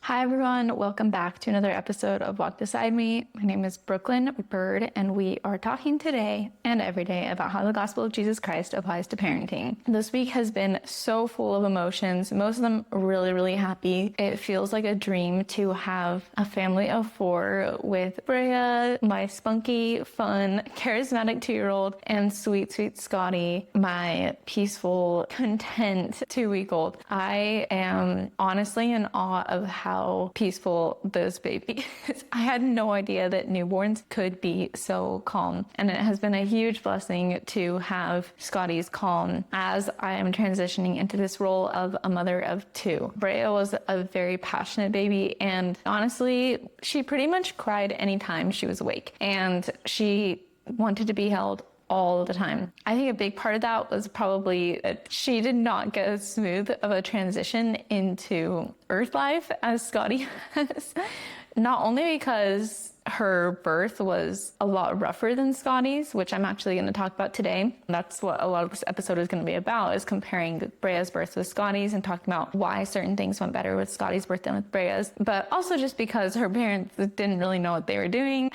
Hi everyone, welcome back to another episode of Walk Beside Me. My name is Brooklyn Bird, and we are talking today and every day about how the gospel of Jesus Christ applies to parenting. This week has been so full of emotions, most of them really, really happy. It feels like a dream to have a family of 4 with Brea, my spunky, fun, charismatic 2-year-old, and sweet, sweet Scotty, my peaceful, content 2-week-old. I am honestly in awe of how peaceful this baby is. I had no idea that newborns could be so calm, and it has been a huge blessing to have Scotty's calm as I am transitioning into this role of a mother of 2. Brea was a very passionate baby, and honestly, she pretty much cried anytime she was awake, and she wanted to be held all the time. I think a big part of that was probably that she did not get as smooth of a transition into Earth life as Scotty has. Not only because her birth was a lot rougher than Scotty's, which I'm actually going to talk about today. That's what a lot of this episode is going to be about, is comparing Brea's birth with Scotty's and talking about why certain things went better with Scotty's birth than with Brea's. But also just because her parents didn't really know what they were doing.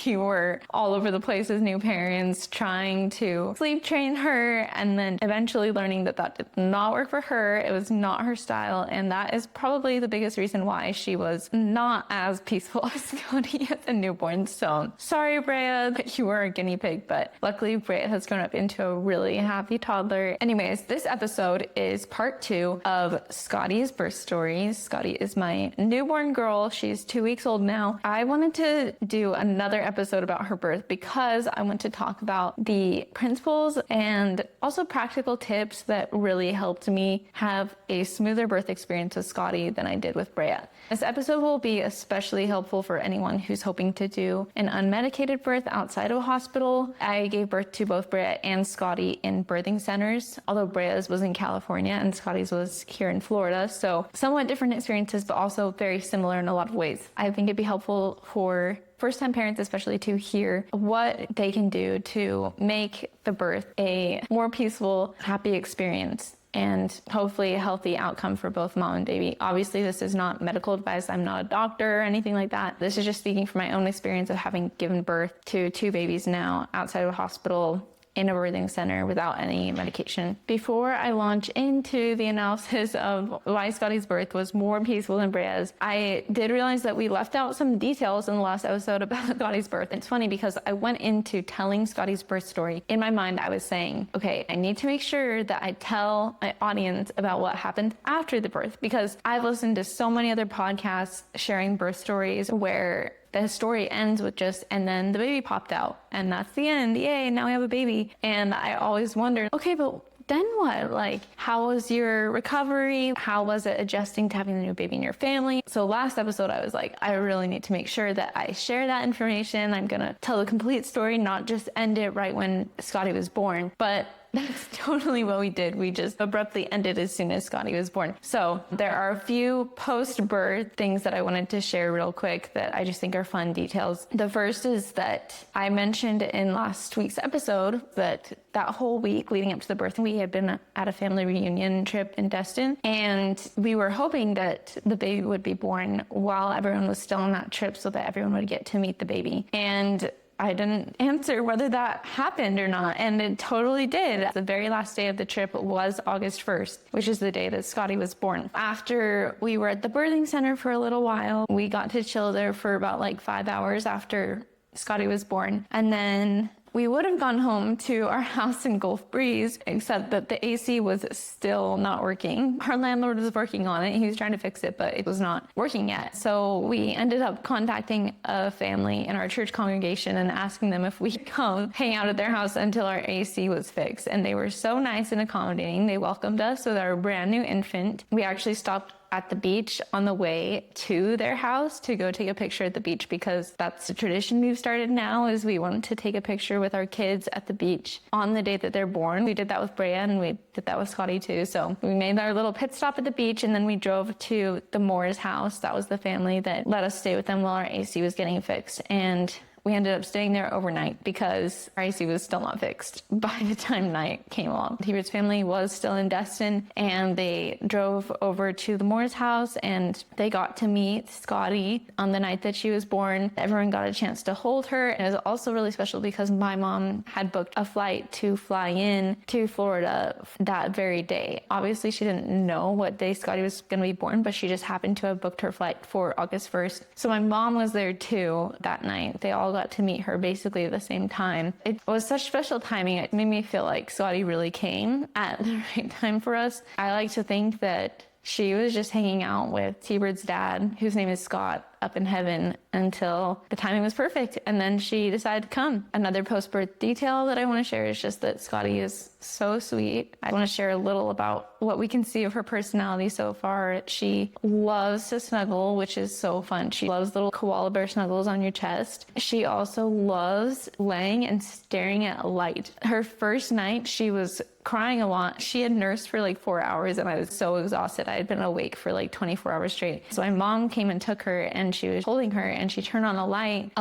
We were all over the place as new parents, trying to sleep train her, and then eventually learning that that did not work for her. It was not her style, and that is probably the biggest reason why she was not as peaceful as Scotty as a newborn. So sorry, Brea, that you were a guinea pig, but luckily Brea has grown up into a really happy toddler. Anyways, this episode is part 2 of Scotty's birth stories. Scotty is my newborn girl. She's 2 weeks old now. I wanted to do another episode about her birth because I want to talk about the principles and also practical tips that really helped me have a smoother birth experience with Scotty than I did with Brea. This episode will be especially helpful for anyone who's hoping to do an unmedicated birth outside of a hospital. I gave birth to both Brea and Scotty in birthing centers, although Brea's was in California and Scotty's was here in Florida. So somewhat different experiences, but also very similar in a lot of ways. I think it'd be helpful for first-time parents especially to hear what they can do to make the birth a more peaceful, happy experience, and hopefully a healthy outcome for both mom and baby. Obviously, this is not medical advice. I'm not a doctor or anything like that. This is just speaking from my own experience of having given birth to 2 babies now outside of a hospital in a birthing center without any medication. Before I launch into the analysis of why Scotty's birth was more peaceful than Brea's, I did realize that we left out some details in the last episode about Scotty's birth. It's funny because I went into telling Scotty's birth story. In my mind, I was saying, okay, I need to make sure that I tell my audience about what happened after the birth, because I've listened to so many other podcasts sharing birth stories where the story ends with just, and then the baby popped out, and that's the end. Yay, now we have a baby. And I always wondered, okay, but then what? Like, how was your recovery? How was it adjusting to having the new baby in your family? So last episode, I was like, I really need to make sure that I share that information. I'm gonna tell the complete story, not just end it right when Scotty was born. But that's totally what we did. We just abruptly ended as soon as Scotty was born. So there are a few post-birth things that I wanted to share real quick that I just think are fun details. The first is that I mentioned in last week's episode that whole week leading up to the birth, we had been at a family reunion trip in Destin, and we were hoping that the baby would be born while everyone was still on that trip so that everyone would get to meet the baby. And I didn't answer whether that happened or not, and it totally did. The very last day of the trip was August 1st, which is the day that Scotty was born. After we were at the birthing center for a little while, we got to chill there for about like 5 hours after Scotty was born, and then we would have gone home to our house in Gulf Breeze, except that the AC was still not working. Our landlord was working on it. He was trying to fix it, but it was not working yet. So we ended up contacting a family in our church congregation and asking them if we could come hang out at their house until our AC was fixed. And they were so nice and accommodating. They welcomed us with our brand new infant. We actually stopped at the beach on the way to their house to go take a picture at the beach, because that's the tradition we've started now, is we want to take a picture with our kids at the beach on the day that they're born. We did that with Brea, and we did that with Scotty too. So we made our little pit stop at the beach, and then we drove to the Moore's house. That was the family that let us stay with them while our AC was getting fixed. And We ended up staying there overnight because our AC was still not fixed by the time night came along. Hebert's family was still in Destin, and they drove over to the Moore's house, and they got to meet Scotty on the night that she was born. Everyone got a chance to hold her. And it was also really special because my mom had booked a flight to fly in to Florida that very day. Obviously, she didn't know what day Scotty was going to be born, but she just happened to have booked her flight for August 1st. So my mom was there too that night. They all got to meet her basically at the same time. It was such special timing. It made me feel like Scotty really came at the right time for us. I like to think that she was just hanging out with T-Bird's dad, whose name is Scott, up in heaven until the timing was perfect. And then she decided to come. Another post-birth detail that I want to share is just that Scotty is so sweet. I want to share a little about what we can see of her personality so far. She loves to snuggle, which is so fun. She loves little koala bear snuggles on your chest. She also loves laying and staring at light. Her first night, she was crying a lot. She had nursed for like 4 hours, and I was so exhausted. I had been awake for like 24 hours straight. So my mom came and took her, and she was holding her, and she turned on a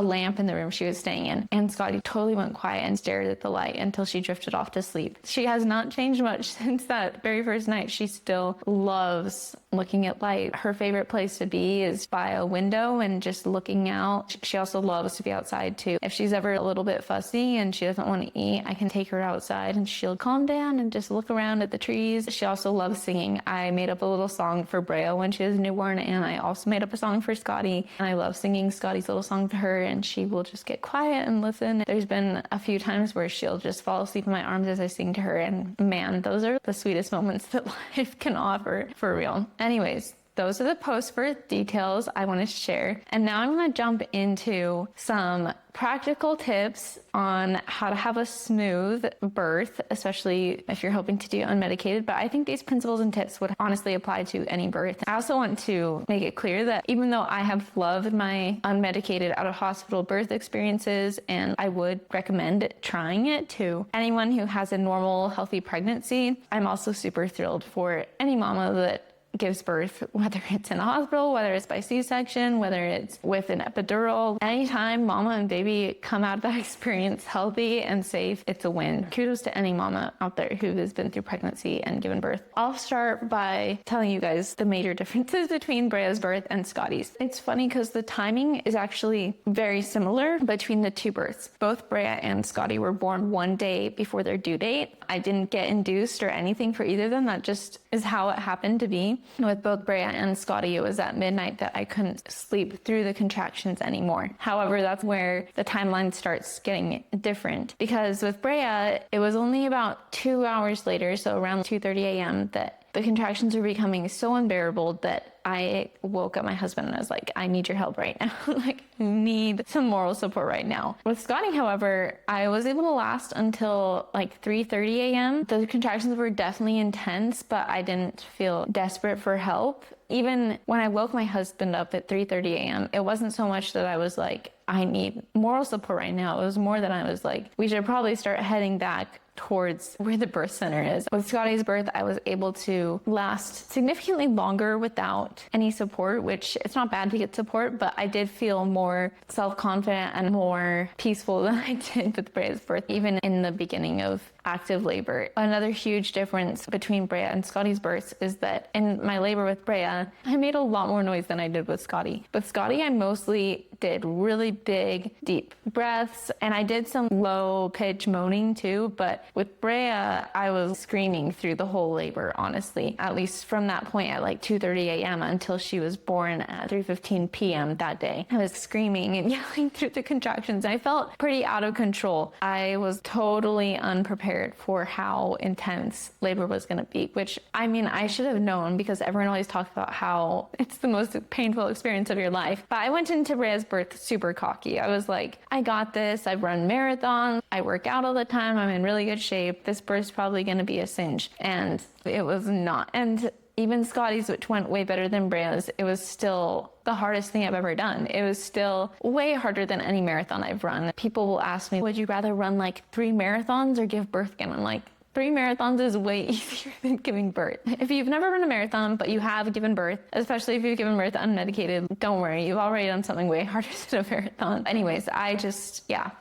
lamp in the room she was staying in. And Scotty totally went quiet and stared at the light until she drifted off to sleep. She has not changed much since that very first night. She still loves looking at light. Her favorite place to be is by a window and just looking out. She also loves to be outside too. If she's ever a little bit fussy and she doesn't want to eat, I can take her outside and she'll calm down and just look around at the trees. She also loves singing. I made up a little song for Brea when she was newborn, and I also made up a song for Scotty. And I love singing Scotty's little song to her, and she will just get quiet and listen. There's been a few times where she'll just fall asleep in my arms as I sing to her, and man, those are the sweetest moments that life can offer, for real. Anyways, those are the post-birth details I want to share. And now I'm going to jump into some practical tips on how to have a smooth birth, especially if you're hoping to do unmedicated. But I think these principles and tips would honestly apply to any birth. I also want to make it clear that even though I have loved my unmedicated out-of-hospital birth experiences, and I would recommend trying it to anyone who has a normal, healthy pregnancy, I'm also super thrilled for any mama that gives birth, whether it's in a hospital, whether it's by C-section, whether it's with an epidural. Anytime mama and baby come out of that experience healthy and safe, it's a win. Kudos to any mama out there who has been through pregnancy and given birth. I'll start by telling you guys the major differences between Brea's birth and Scotty's. It's funny because the timing is actually very similar between the two births. Both Brea and Scotty were born one day before their due date. I didn't get induced or anything for either of them. That just is how it happened to be. With both Brea and Scotty, it was at midnight that I couldn't sleep through the contractions anymore. However, that's where the timeline starts getting different, because with Brea, it was only about 2 hours later, so around 2:30 a.m., that the contractions were becoming so unbearable that I woke up my husband and I was like, I need your help right now. Like, need some moral support right now. With Scotty, however, I was able to last until like 3:30 a.m. The contractions were definitely intense, but I didn't feel desperate for help. Even when I woke my husband up at 3:30 a.m., it wasn't so much that I was like, I need moral support right now. It was more that I was like, we should probably start heading back towards where the birth center is. With Scotty's birth, I was able to last significantly longer without any support, which it's not bad to get support, but I did feel more self-confident and more peaceful than I did with Brea's birth, even in the beginning of active labor. Another huge difference between Brea and Scotty's births is that in my labor with Brea, I made a lot more noise than I did with Scotty. With Scotty, I mostly did really big, deep breaths, and I did some low pitch moaning too, but with Brea, I was screaming through the whole labor, honestly, at least from that point at like 2:30 a.m. until she was born at 3:15 p.m. that day. I was screaming and yelling through the contractions. I felt pretty out of control. I was totally unprepared for how intense labor was going to be, which, I mean, I should have known because everyone always talks about how it's the most painful experience of your life. But I went into Brea's birth super cocky. I was like, I got this. I've run marathons. I work out all the time. I'm in really good shape. This birth's probably going to be a cinch. And it was not. And even Scotty's, which went way better than Brea's, it was still the hardest thing I've ever done. It was still way harder than any marathon I've run. People will ask me, would you rather run like 3 marathons or give birth again? I'm like, 3 marathons is way easier than giving birth. If you've never run a marathon, but you have given birth, especially if you've given birth unmedicated, don't worry, you've already done something way harder than a marathon. Anyways, I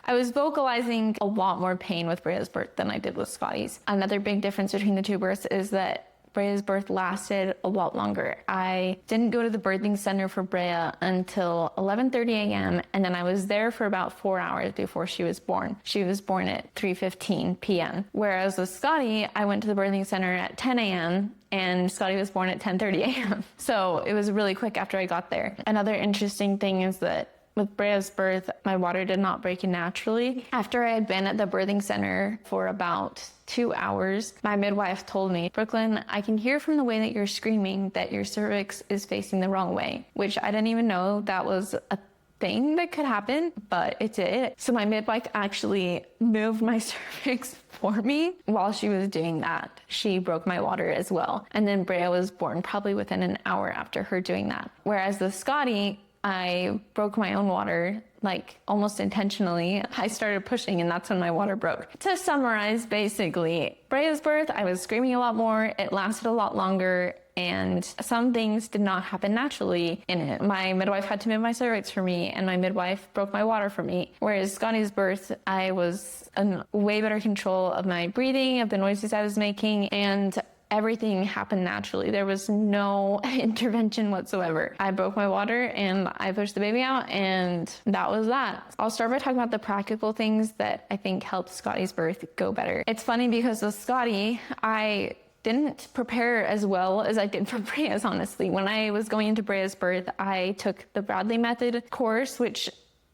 was vocalizing a lot more pain with Brea's birth than I did with Scotty's. Another big difference between the two births is that Brea's birth lasted a lot longer. I didn't go to the birthing center for Brea until 11:30 a.m. and then I was there for about 4 hours before she was born. She was born at 3:15 p.m. Whereas with Scotty, I went to the birthing center at 10 a.m. and Scotty was born at 10:30 a.m. So it was really quick after I got there. Another interesting thing is that with Brea's birth, my water did not break in naturally. After I had been at the birthing center for about 2 hours, my midwife told me, Brooklyn, I can hear from the way that you're screaming that your cervix is facing the wrong way, which I didn't even know that was a thing that could happen, but it did. So my midwife actually moved my cervix for me while she was doing that. She broke my water as well. And then Brea was born probably within an hour after her doing that. Whereas with Scotty, I broke my own water, like almost intentionally. I started pushing and that's when my water broke. To summarize, basically, Brea's birth, I was screaming a lot more, it lasted a lot longer, and some things did not happen naturally in it. My midwife had to move my cervix for me, and my midwife broke my water for me. Whereas Scotty's birth, I was in way better control of my breathing, of the noises I was making, and everything happened naturally. There was no intervention whatsoever. I broke my water and I pushed the baby out, and that was that. I'll start by talking about the practical things that I think helped Scotty's birth go better. It's funny because with Scotty, I didn't prepare as well as I did for Brea's, honestly. When I was going into Brea's birth, I took the Bradley Method course, which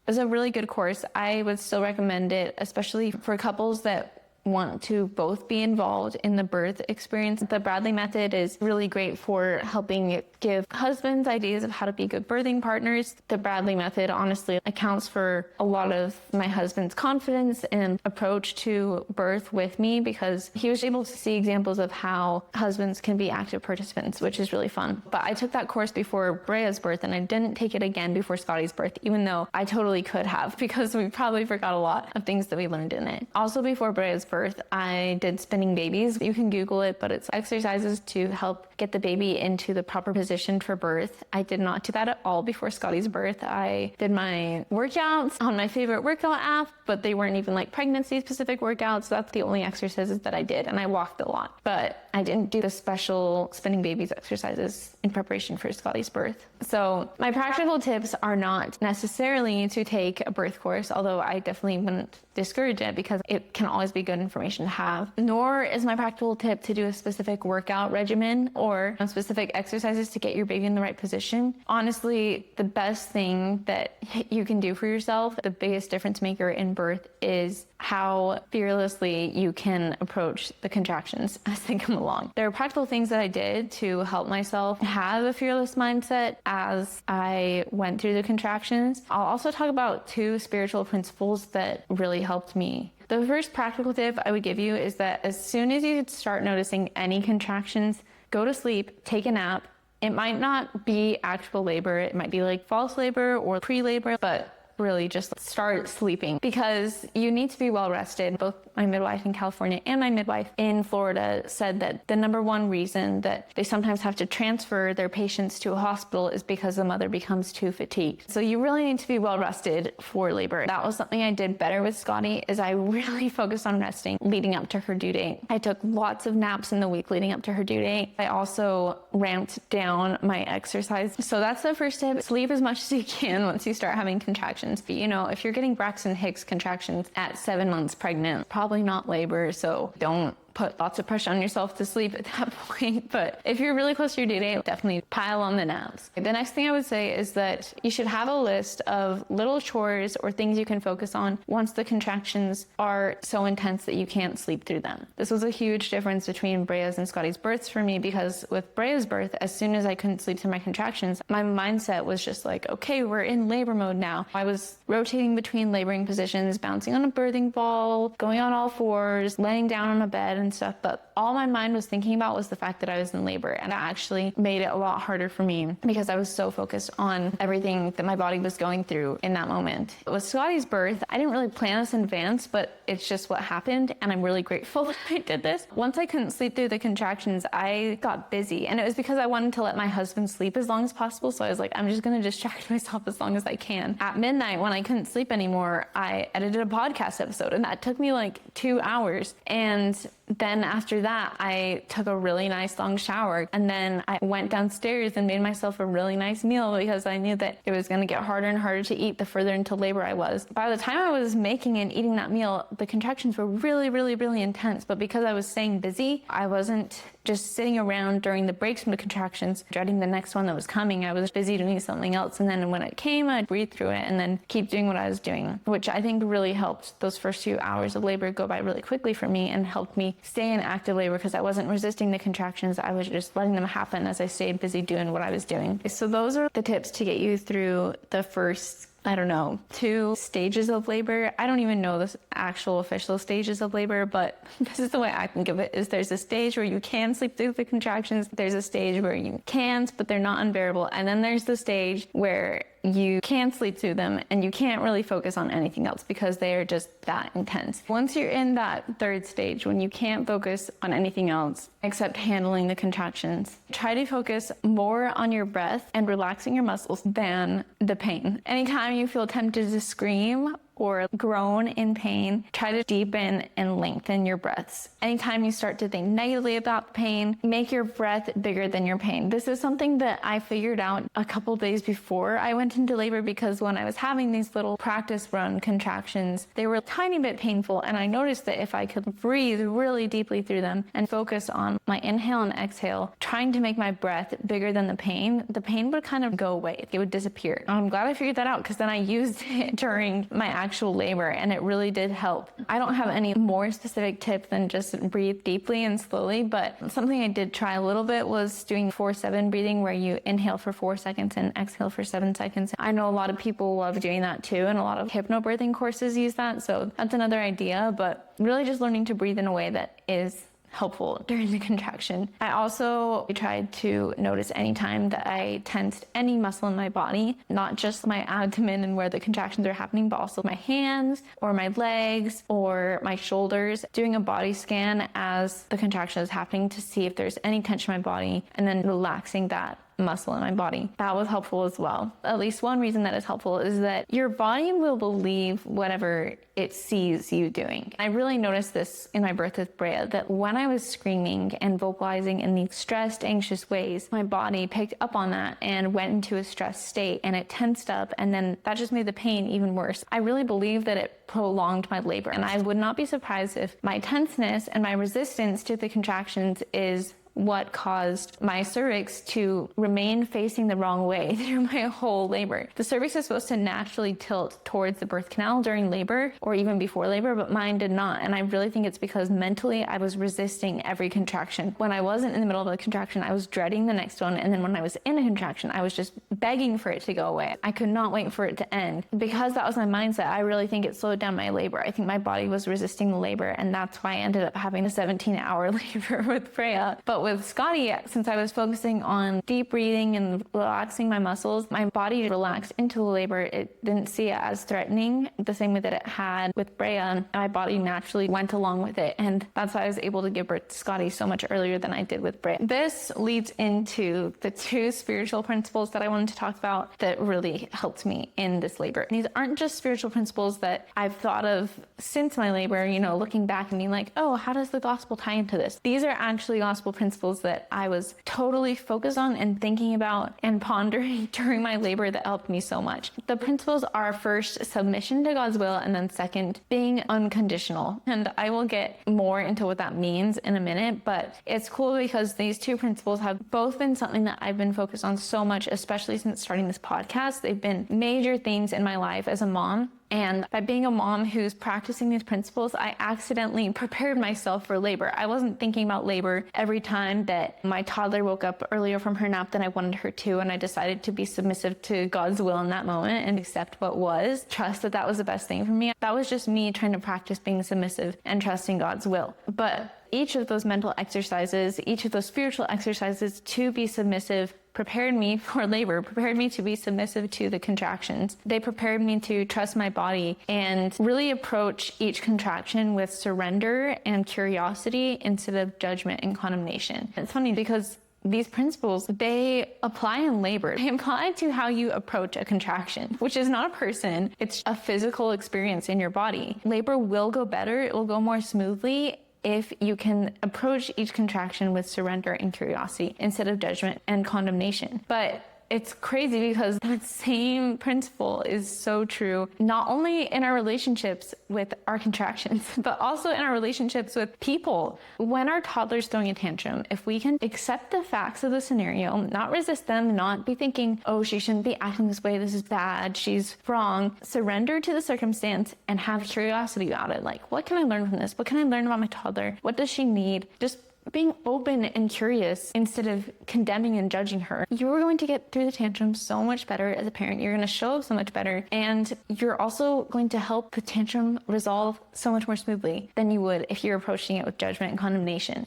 is a really good course. I would still recommend it, especially for couples that want to both be involved in the birth experience. The Bradley Method is really great for helping give husbands ideas of how to be good birthing partners. The Bradley Method honestly accounts for a lot of my husband's confidence and approach to birth with me, because he was able to see examples of how husbands can be active participants, which is really fun. But I took that course before Brea's birth and I didn't take it again before Scotty's birth, even though I totally could have, because we probably forgot a lot of things that we learned in it. Also before Brea's birth, I did spinning babies. You can Google it, but it's exercises to help get the baby into the proper position for birth. I did not do that at all before Scotty's birth. I did my workouts on my favorite workout app, but they weren't even like pregnancy specific workouts. That's the only exercises that I did, and I walked a lot. But I didn't do the special spinning babies exercises in preparation for Scotty's birth. So my practical tips are not necessarily to take a birth course, although I definitely wouldn't discourage it because it can always be good information to have. Nor is my practical tip to do a specific workout regimen or specific exercises to get your baby in the right position. Honestly, the best thing that you can do for yourself, the biggest difference maker in birth, is how fearlessly you can approach the contractions as they come along. There are practical things that I did to help myself have a fearless mindset as I went through the contractions. I'll also talk about 2 spiritual principles that really helped me. The first practical tip I would give you is that as soon as you start noticing any contractions, go to sleep, take a nap. It might not be actual labor. It might be like false labor or pre-labor, but really just start sleeping, because you need to be well rested. Both my midwife in California and my midwife in Florida said that the number one reason that they sometimes have to transfer their patients to a hospital is because the mother becomes too fatigued. So you really need to be well rested for labor. That was something I did better with Scotty, is I really focused on resting leading up to her due date. I took lots of naps in the week leading up to her due date. I also ramped down my exercise. So that's the first tip. Sleep as much as you can once you start having contractions. You know, if you're getting Braxton Hicks contractions at 7 months pregnant, probably not labor, so don't put lots of pressure on yourself to sleep at that point. But if you're really close to your due date, definitely pile on the naps. The next thing I would say is that you should have a list of little chores or things you can focus on once the contractions are so intense that you can't sleep through them. This was a huge difference between Brea's and Scotty's births for me, because with Brea's birth, as soon as I couldn't sleep through my contractions, my mindset was just like, okay, we're in labor mode now. I was rotating between laboring positions, bouncing on a birthing ball, going on all fours, laying down on a bed, and and stuff, but all my mind was thinking about was the fact that I was in labor. And it actually made it a lot harder for me because I was so focused on everything that my body was going through in that moment. With Scotty's birth, I didn't really plan this in advance, but it's just what happened. And I'm really grateful that I did this. Once I couldn't sleep through the contractions, I got busy. And it was because I wanted to let my husband sleep as long as possible. So I was like, I'm just going to distract myself as long as I can. At midnight, when I couldn't sleep anymore, I edited a podcast episode, and that took me like 2 hours. And then after that, I took a really nice long shower, and then I went downstairs and made myself a really nice meal because I knew that it was going to get harder and harder to eat the further into labor I was. By the time I was making and eating that meal, the contractions were really, really, really intense. But because I was staying busy, I wasn't just sitting around during the breaks from the contractions, dreading the next one that was coming. I was busy doing something else. And then when it came, I'd breathe through it and then keep doing what I was doing, which I think really helped those first few hours of labor go by really quickly for me and helped me stay in active labor because I wasn't resisting the contractions. I was just letting them happen as I stayed busy doing what I was doing. So those are the tips to get you through the first 2 stages of labor. I don't even know the actual official stages of labor, but this is the way I think of it, is there's a stage where you can sleep through the contractions. There's a stage where you can't, but they're not unbearable. And then there's the stage where you can sleep through them and you can't really focus on anything else because they are just that intense. Once you're in that third stage, when you can't focus on anything else except handling the contractions, try to focus more on your breath and relaxing your muscles than the pain. Anytime you feel tempted to scream or groan in pain, try to deepen and lengthen your breaths. Anytime you start to think negatively about the pain, make your breath bigger than your pain. This is something that I figured out a couple days before I went into labor, because when I was having these little practice run contractions, they were a tiny bit painful, and I noticed that if I could breathe really deeply through them and focus on my inhale and exhale, trying to make my breath bigger than the pain would kind of go away. It would disappear. I'm glad I figured that out because then I used it during my actual labor and it really did help. I don't have any more specific tip than just breathe deeply and slowly, but something I did try a little bit was doing 4-7 breathing, where you inhale for 4 seconds and exhale for 7 seconds. I know a lot of people love doing that too, and a lot of hypnobirthing courses use that, so that's another idea, but really just learning to breathe in a way that is helpful during the contraction. I also tried to notice any time that I tensed any muscle in my body, not just my abdomen and where the contractions are happening, but also my hands or my legs or my shoulders, doing a body scan as the contraction is happening to see if there's any tension in my body, and then relaxing that muscle in my body. That was helpful as well. At least one reason that is helpful is that your body will believe whatever it sees you doing. I really noticed this in my birth with Brea, that when I was screaming and vocalizing in these stressed, anxious ways, my body picked up on that and went into a stressed state, and it tensed up, and then that just made the pain even worse. I really believe that it prolonged my labor, and I would not be surprised if my tenseness and my resistance to the contractions is what caused my cervix to remain facing the wrong way through my whole labor. The cervix is supposed to naturally tilt towards the birth canal during labor or even before labor, but mine did not. And I really think it's because mentally I was resisting every contraction. When I wasn't in the middle of a contraction, I was dreading the next one. And then when I was in a contraction, I was just begging for it to go away. I could not wait for it to end. Because that was my mindset, I really think it slowed down my labor. I think my body was resisting the labor, and that's why I ended up having a 17-hour labor with Brea. But with Scotty, since I was focusing on deep breathing and relaxing my muscles, my body relaxed into the labor. It didn't see it as threatening the same way that it had with Brea, and my body naturally went along with it. And that's why I was able to give birth to Scotty so much earlier than I did with Brea. This leads into the 2 spiritual principles that I wanted to talk about that really helped me in this labor. These aren't just spiritual principles that I've thought of since my labor, looking back and being like, oh, how does the gospel tie into this? These are actually gospel principles that I was totally focused on and thinking about and pondering during my labor that helped me so much. The principles are, first, submission to God's will, and then second, being unconditional. And I will get more into what that means in a minute, but it's cool because these 2 principles have both been something that I've been focused on so much, especially since starting this podcast. They've been major themes in my life as a mom. And by being a mom who's practicing these principles, I accidentally prepared myself for labor. I wasn't thinking about labor every time that my toddler woke up earlier from her nap than I wanted her to, and I decided to be submissive to God's will in that moment and accept what was, trust that that was the best thing for me. That was just me trying to practice being submissive and trusting God's will. But each of those mental exercises, each of those spiritual exercises to be submissive prepared me for labor, prepared me to be submissive to the contractions. They prepared me to trust my body and really approach each contraction with surrender and curiosity instead of judgment and condemnation. It's funny because these principles, they apply in labor. They apply to how you approach a contraction, which is not a person. It's a physical experience in your body. Labor will go better. It will go more smoothly if you can approach each contraction with surrender and curiosity instead of judgment and condemnation. But it's crazy because that same principle is so true, not only in our relationships with our contractions, but also in our relationships with people. When our toddler's throwing a tantrum, if we can accept the facts of the scenario, not resist them, not be thinking, oh, she shouldn't be acting this way, this is bad, she's wrong, surrender to the circumstance and have curiosity about it. Like, what can I learn from this? What can I learn about my toddler? What does she need? Just being open and curious instead of condemning and judging her. You're going to get through the tantrum so much better as a parent. You're going to show up so much better. And you're also going to help the tantrum resolve so much more smoothly than you would if you're approaching it with judgment and condemnation.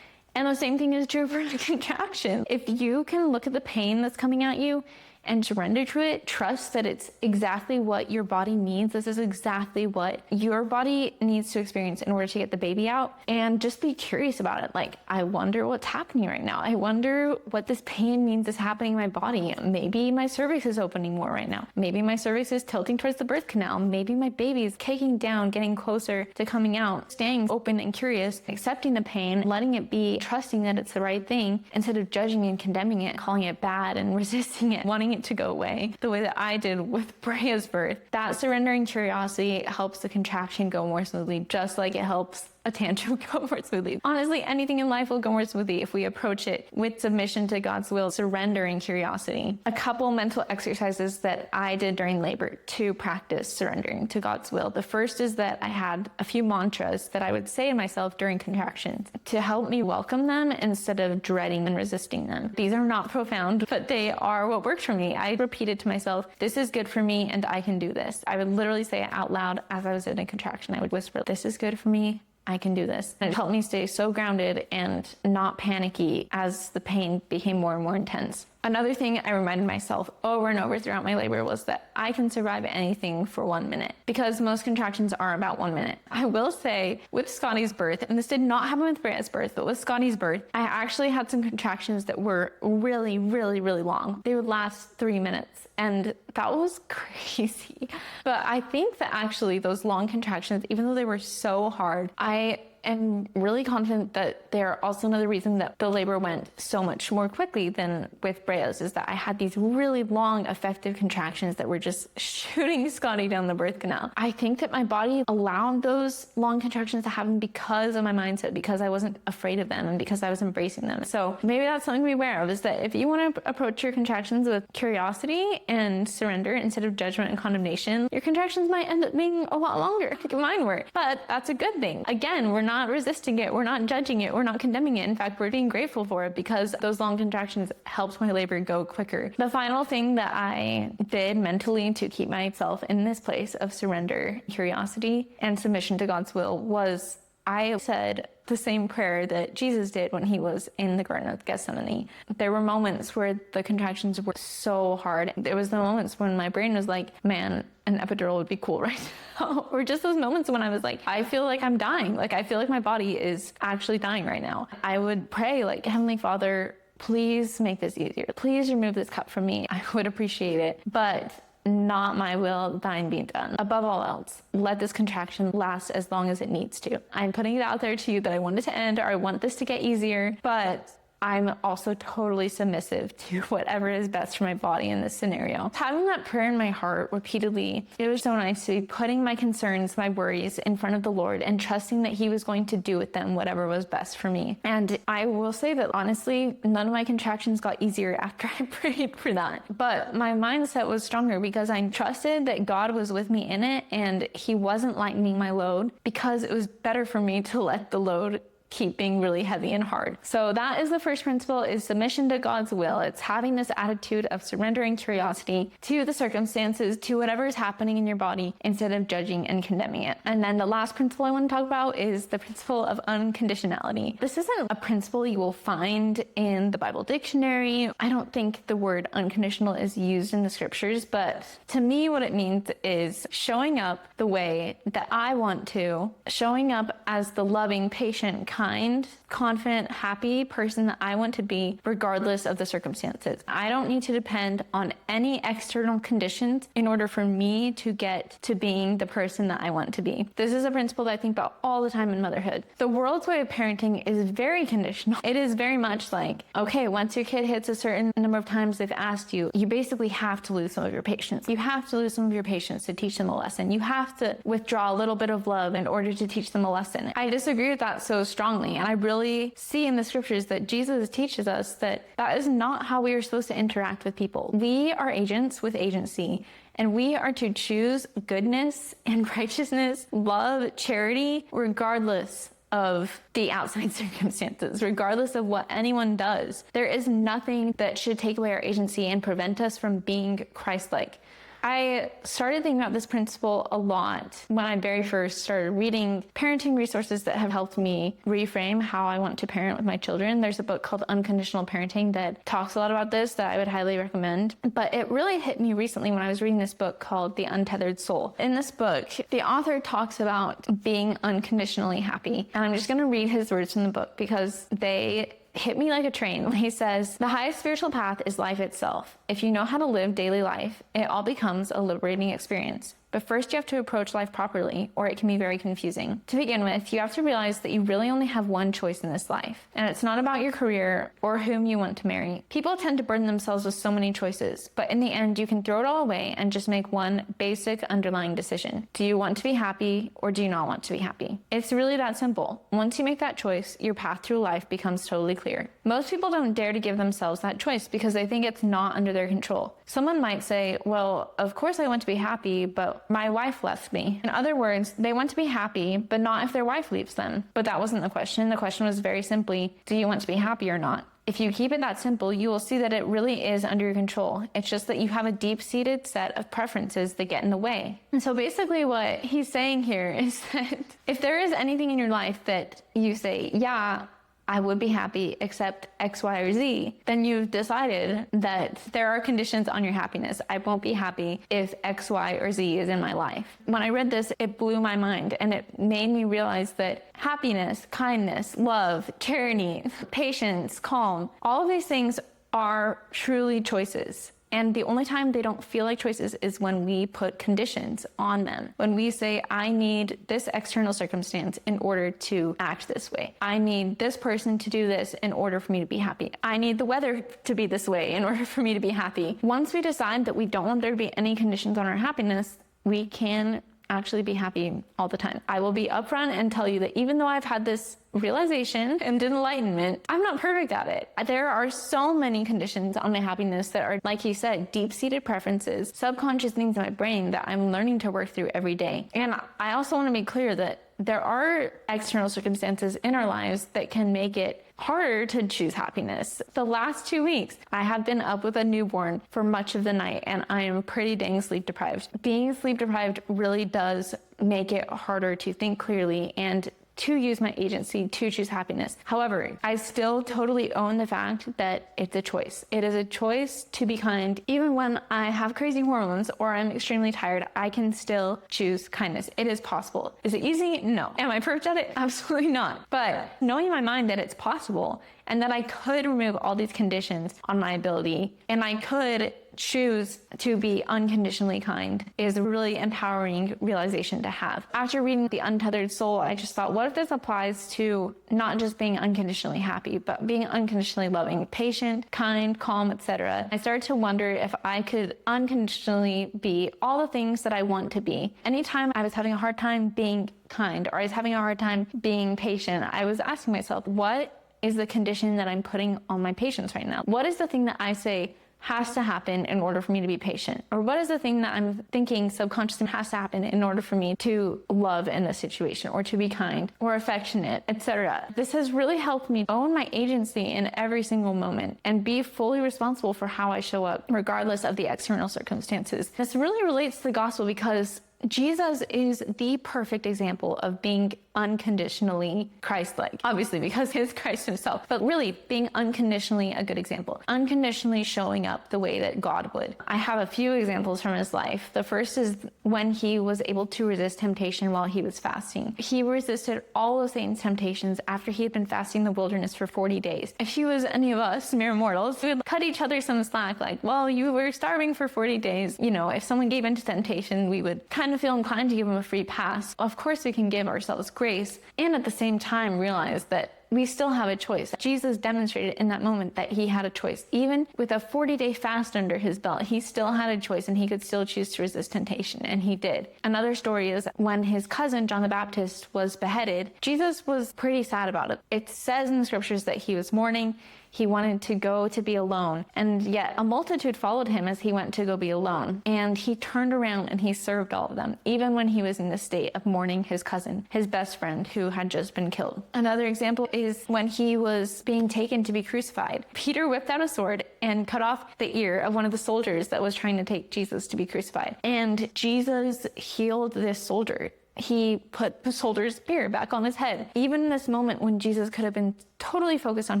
And the same thing is true for a contraction. If you can look at the pain that's coming at you and surrender to it, trust that it's exactly what your body needs. This is exactly what your body needs to experience in order to get the baby out. And just be curious about it. Like, I wonder what's happening right now. I wonder what this pain means is happening in my body. Maybe my cervix is opening more right now. Maybe my cervix is tilting towards the birth canal. Maybe my baby is kicking down, getting closer to coming out. Staying open and curious, accepting the pain, letting it be, trusting that it's the right thing, instead of judging and condemning it, calling it bad and resisting it, wanting it to go away the way that I did with Brea's birth. That surrendering curiosity helps the contraction go more smoothly, just like it helps a tantrum go more smoothly. Honestly, anything in life will go more smoothly if we approach it with submission to God's will, surrender and curiosity. A couple mental exercises that I did during labor to practice surrendering to God's will. The first is that I had a few mantras that I would say to myself during contractions to help me welcome them instead of dreading and resisting them. These are not profound, but they are what worked for me. I repeated to myself, this is good for me and I can do this. I would literally say it out loud as I was in a contraction. I would whisper, this is good for me. I can do this. And it helped me stay so grounded and not panicky as the pain became more and more intense. Another thing I reminded myself over and over throughout my labor was that I can survive anything for 1 minute, because most contractions are about 1 minute. I will say with Scotty's birth, and this did not happen with Brea's birth, but with Scotty's birth, I actually had some contractions that were really, really, really long. They would last 3 minutes, and that was crazy. But I think that actually those long contractions, even though they were so hard, I am really confident that they're also another reason that the labor went so much more quickly than with Brea's, is that I had these really long, effective contractions that were just shooting Scotty down the birth canal. I think that my body allowed those long contractions to happen because of my mindset, because I wasn't afraid of them and because I was embracing them. So maybe that's something to be aware of, is that if you want to approach your contractions with curiosity and surrender instead of judgment and condemnation, your contractions might end up being a lot longer, like mine were. But that's a good thing. Again, we're not resisting it, we're not judging it, we're not condemning it. In fact, we're being grateful for it because those long contractions helped my labor go quicker. The final thing that I did mentally to keep myself in this place of surrender, curiosity, and submission to God's will was I said the same prayer that Jesus did when he was in the Garden of Gethsemane. There were moments where the contractions were so hard. There was the moments when my brain was like, man, an epidural would be cool right now. Or just those moments when I was like, I feel like I'm dying. Like, I feel like my body is actually dying right now. I would pray like, Heavenly Father, please make this easier. Please remove this cup from me. I would appreciate it. But not my will, thine be done. Above all else, let this contraction last as long as it needs to. I'm putting it out there to you that I want it to end, or I want this to get easier, but I'm also totally submissive to whatever is best for my body in this scenario. Having that prayer in my heart repeatedly, it was so nice to be putting my concerns, my worries in front of the Lord and trusting that he was going to do with them whatever was best for me. And I will say that honestly, none of my contractions got easier after I prayed for that. But my mindset was stronger because I trusted that God was with me in it and he wasn't lightening my load, because it was better for me to let the load keep being really heavy and hard. So that is the first principle, is submission to God's will. It's having this attitude of surrendering curiosity to the circumstances, to whatever is happening in your body, instead of judging and condemning it. And then the last principle I want to talk about is the principle of unconditionality. This isn't a principle you will find in the Bible dictionary. I don't think the word unconditional is used in the scriptures, but to me what it means is showing up the way that I want to, showing up as the loving, patient, kind, confident, happy person that I want to be, regardless of the circumstances. I don't need to depend on any external conditions in order for me to get to being the person that I want to be. This is a principle that I think about all the time in motherhood. The world's way of parenting is very conditional. It is very much like, okay, once your kid hits a certain number of times they've asked you, you basically have to lose some of your patience. You have to lose some of your patience to teach them a lesson. You have to withdraw a little bit of love in order to teach them a lesson. I disagree with that so strongly, and I really see in the scriptures that Jesus teaches us that that is not how we are supposed to interact with people. We are agents with agency, and we are to choose goodness and righteousness, love, charity, regardless of the outside circumstances, regardless of what anyone does. There is nothing that should take away our agency and prevent us from being Christ-like. I started thinking about this principle a lot when I very first started reading parenting resources that have helped me reframe how I want to parent with my children. There's a book called Unconditional Parenting that talks a lot about this that I would highly recommend. But it really hit me recently when I was reading this book called The Untethered Soul. In this book, the author talks about being unconditionally happy. And I'm just going to read his words from the book because they hit me like a train. He says, the highest spiritual path is life itself. If you know how to live daily life, it all becomes a liberating experience. But first you have to approach life properly, or it can be very confusing. To begin with, you have to realize that you really only have one choice in this life, and it's not about your career or whom you want to marry. People tend to burden themselves with so many choices, but in the end, you can throw it all away and just make one basic underlying decision. Do you want to be happy, or do you not want to be happy? It's really that simple. Once you make that choice, your path through life becomes totally clear. Most people don't dare to give themselves that choice because they think it's not under their control. Someone might say, well, of course I want to be happy, but my wife left me. In other words, they want to be happy, but not if their wife leaves them. But that wasn't the question. The question was very simply, do you want to be happy or not? If you keep it that simple, you will see that it really is under your control. It's just that you have a deep-seated set of preferences that get in the way. And so basically what he's saying here is that if there is anything in your life that you say, yeah, I would be happy except X, Y, or Z, then you've decided that there are conditions on your happiness. I won't be happy if X, Y, or Z is in my life. When I read this, it blew my mind, and it made me realize that happiness, kindness, love, charity, patience, calm, all of these things are truly choices. And the only time they don't feel like choices is when we put conditions on them. When we say, I need this external circumstance in order to act this way. I need this person to do this in order for me to be happy. I need the weather to be this way in order for me to be happy. Once we decide that we don't want there to be any conditions on our happiness, we can actually be happy all the time. I will be upfront and tell you that even though I've had this realization and enlightenment, I'm not perfect at it. There are so many conditions on my happiness that are, like he said, deep-seated preferences, subconscious things in my brain that I'm learning to work through every day. And I also want to be clear that there are external circumstances in our lives that can make it harder to choose happiness. The last 2 weeks, I have been up with a newborn for much of the night, and I am pretty dang sleep deprived. Being sleep deprived really does make it harder to think clearly and to use my agency to choose happiness. However, I still totally own the fact that it's a choice. It is a choice to be kind. Even when I have crazy hormones or I'm extremely tired, I can still choose kindness. It is possible. Is it easy? No. Am I perfect at it? Absolutely not. But knowing in my mind that it's possible and that I could remove all these conditions on my ability and I could choose to be unconditionally kind is a really empowering realization to have. After reading The Untethered Soul, I just thought, what if this applies to not just being unconditionally happy, but being unconditionally loving, patient, kind, calm, etc. I started to wonder if I could unconditionally be all the things that I want to be. Anytime I was having a hard time being kind or I was having a hard time being patient, I was asking myself, what is the condition that I'm putting on my patience right now? What is the thing that I say, has to happen in order for me to be patient? Or what is the thing that I'm thinking subconsciously has to happen in order for me to love in this situation, or to be kind or affectionate, etc.? This has really helped me own my agency in every single moment and be fully responsible for how I show up, regardless of the external circumstances. This really relates to the gospel because Jesus is the perfect example of being unconditionally Christ-like. Obviously, because he is Christ himself, but really being unconditionally a good example. Unconditionally showing up the way that God would. I have a few examples from his life. The first is when he was able to resist temptation while he was fasting. He resisted all of Satan's temptations after he had been fasting in the wilderness for 40 days. If he was any of us, mere mortals, we would cut each other some slack, like, well, you were starving for 40 days. You know, if someone gave into temptation, we would kind of feel inclined to give them a free pass. Of course, we can give ourselves grace and at the same time realize that we still have a choice. Jesus demonstrated in that moment that he had a choice. Even with a 40-day fast under his belt, he still had a choice and he could still choose to resist temptation, and he did. Another story is when his cousin, John the Baptist, was beheaded. Jesus was pretty sad about it. It says in the scriptures that he was mourning. He wanted to go to be alone, and yet a multitude followed him as he went to go be alone. And he turned around and he served all of them, even when he was in the state of mourning his cousin, his best friend, who had just been killed. Another example is when he was being taken to be crucified. Peter whipped out a sword and cut off the ear of one of the soldiers that was trying to take Jesus to be crucified. And Jesus healed this soldier. He put the soldier's ear back on his head. Even in this moment when Jesus could have been totally focused on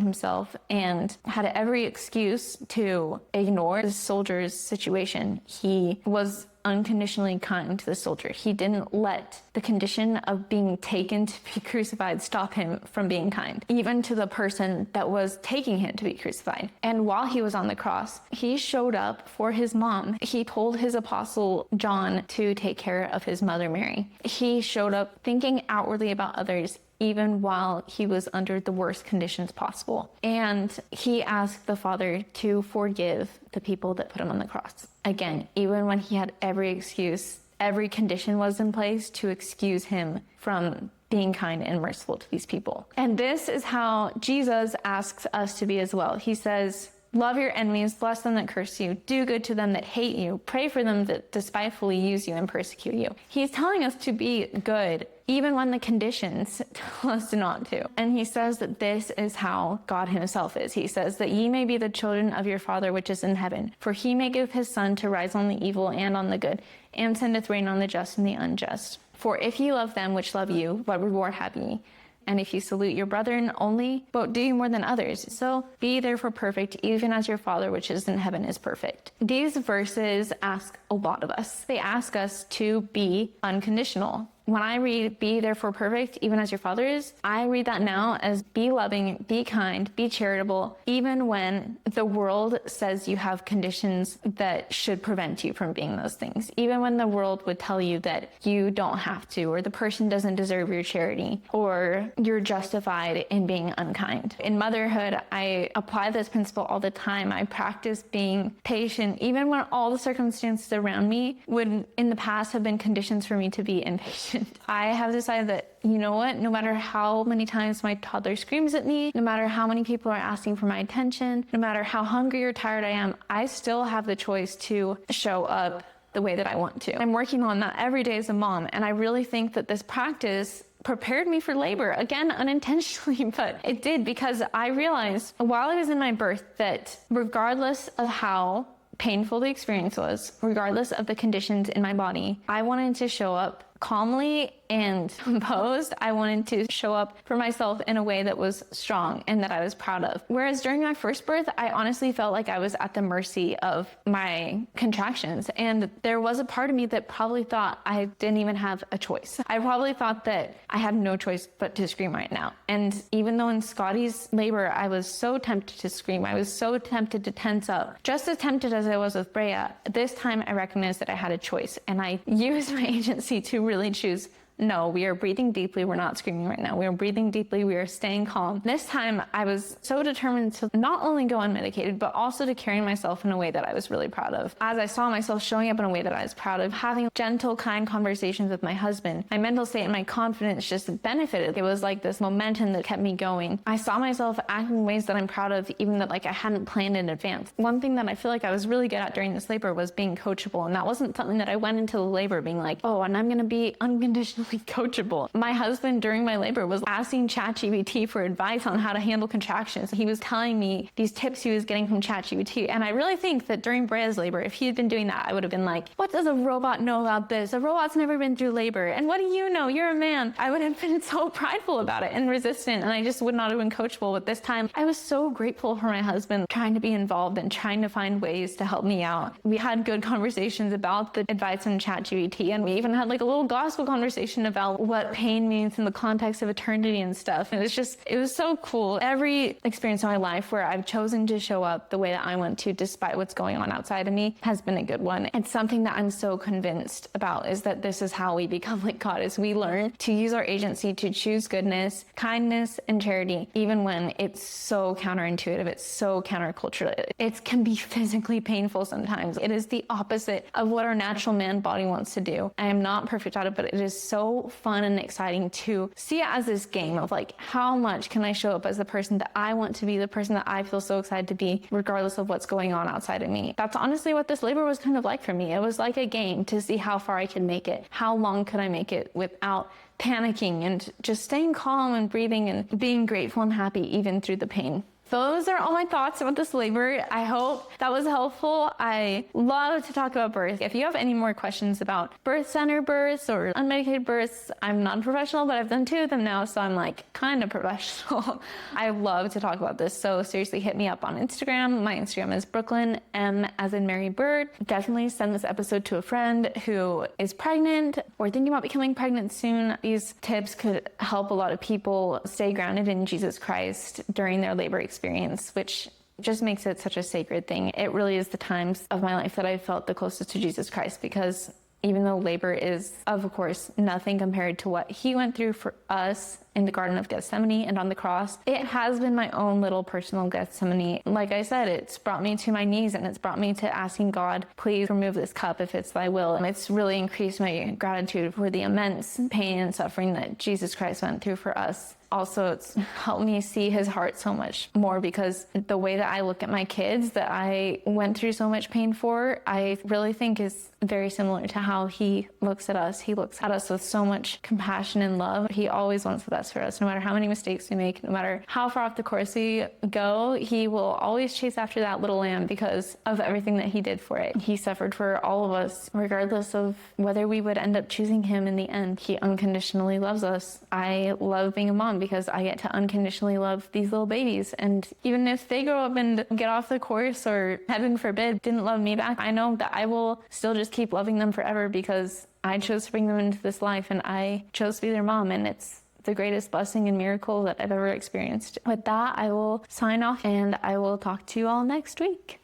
himself and had every excuse to ignore the soldier's situation, he was unconditionally kind to the soldier. He didn't let the condition of being taken to be crucified stop him from being kind, even to the person that was taking him to be crucified. And while he was on the cross, he showed up for his mom. He told his apostle John to take care of his mother Mary. He showed up thinking outwardly about others, even while he was under the worst conditions possible. And he asked the Father to forgive the people that put him on the cross. Again, even when he had every excuse, every condition was in place to excuse him from being kind and merciful to these people. And this is how Jesus asks us to be as well. He says, love your enemies, bless them that curse you, do good to them that hate you, pray for them that despitefully use you and persecute you. He's telling us to be good, even when the conditions tell us not to. And he says that this is how God himself is. He says that ye may be the children of your Father which is in heaven, for he may give his sun to rise on the evil and on the good, and sendeth rain on the just and the unjust. For if ye love them which love you, what reward have ye? And if you salute your brethren only, what do you more than others? So be therefore perfect, even as your Father which is in heaven is perfect. These verses ask a lot of us. They ask us to be unconditional. When I read, be therefore perfect, even as your Father is, I read that now as be loving, be kind, be charitable, even when the world says you have conditions that should prevent you from being those things. Even when the world would tell you that you don't have to, or the person doesn't deserve your charity, or you're justified in being unkind. In motherhood, I apply this principle all the time. I practice being patient, even when all the circumstances around me would in the past have been conditions for me to be impatient. I have decided that, you know what, no matter how many times my toddler screams at me, no matter how many people are asking for my attention, no matter how hungry or tired I am, I still have the choice to show up the way that I want to. I'm working on that every day as a mom, and I really think that this practice prepared me for labor, again, unintentionally, but it did, because I realized while I was in my birth that regardless of how painful the experience was, regardless of the conditions in my body, I wanted to show up calmly and composed. I wanted to show up for myself in a way that was strong and that I was proud of. Whereas during my first birth, I honestly felt like I was at the mercy of my contractions. And there was a part of me that probably thought I didn't even have a choice. I probably thought that I had no choice but to scream right now. And even though in Scotty's labor, I was so tempted to scream, I was so tempted to tense up, just as tempted as I was with Brea, this time I recognized that I had a choice, and I used my agency to really choose no, we are breathing deeply. We're not screaming right now. We are breathing deeply. We are staying calm. This time I was so determined to not only go unmedicated, but also to carry myself in a way that I was really proud of. As I saw myself showing up in a way that I was proud of, having gentle, kind conversations with my husband, my mental state and my confidence just benefited. It was like this momentum that kept me going. I saw myself acting in ways that I'm proud of, even that like I hadn't planned in advance. One thing that I feel like I was really good at during this labor was being coachable. And that wasn't something that I went into the labor being like, oh, and I'm going to be unconditionally coachable. My husband during my labor was asking ChatGPT for advice on how to handle contractions. He was telling me these tips he was getting from ChatGPT. And I really think that during Brea's labor, if he had been doing that, I would have been like, what does a robot know about this? A robot's never been through labor. And what do you know? You're a man. I would have been so prideful about it and resistant. And I just would not have been coachable. But this time I was so grateful for my husband trying to be involved and trying to find ways to help me out. We had good conversations about the advice on ChatGPT. And we even had like a little gospel conversation about what pain means in the context of eternity and stuff. And it was so cool. Every experience in my life where I've chosen to show up the way that I want to, despite what's going on outside of me, has been a good one. It's something that I'm so convinced about, is that this is how we become like God, is we learn to use our agency to choose goodness, kindness, and charity, even when it's so counterintuitive, it's so countercultural. It can be physically painful sometimes. It is the opposite of what our natural man body wants to do. I am not perfect at it, but it is so fun and exciting to see it as this game of like, how much can I show up as the person that I want to be, the person that I feel so excited to be, regardless of what's going on outside of me. That's honestly what this labor was kind of like for me. It was like a game to see how far I could make it. How long could I make it without panicking and just staying calm and breathing and being grateful and happy even through the pain. Those are all my thoughts about this labor. I hope that was helpful. I love to talk about birth. If you have any more questions about birth center births or unmedicated births, I'm not a professional, but I've done 2 of them now, so I'm like kind of professional. I love to talk about this, so seriously hit me up on Instagram. My Instagram is Brooklyn, M as in Mary Bird. Definitely send this episode to a friend who is pregnant or thinking about becoming pregnant soon. These tips could help a lot of people stay grounded in Jesus Christ during their labor experience, which just makes it such a sacred thing. It really is the times of my life that I felt the closest to Jesus Christ, because even though labor is, of course, nothing compared to what he went through for us in the Garden of Gethsemane and on the cross, it has been my own little personal Gethsemane. Like I said, it's brought me to my knees, and it's brought me to asking God, please remove this cup if it's thy will. And it's really increased my gratitude for the immense pain and suffering that Jesus Christ went through for us. Also, it's helped me see his heart so much more, because the way that I look at my kids that I went through so much pain for, I really think is very similar to how he looks at us. He looks at us with so much compassion and love. He always wants the best for us, no matter how many mistakes we make, no matter how far off the course we go. He will always chase after that little lamb because of everything that he did for it. He suffered for all of us, regardless of whether we would end up choosing him in the end. He unconditionally loves us. I love being a mom because I get to unconditionally love these little babies. And even if they grow up and get off the course, or heaven forbid, didn't love me back, I know that I will still just keep loving them forever, because I chose to bring them into this life and I chose to be their mom. And it's the greatest blessing and miracle that I've ever experienced. With that, I will sign off, and I will talk to you all next week.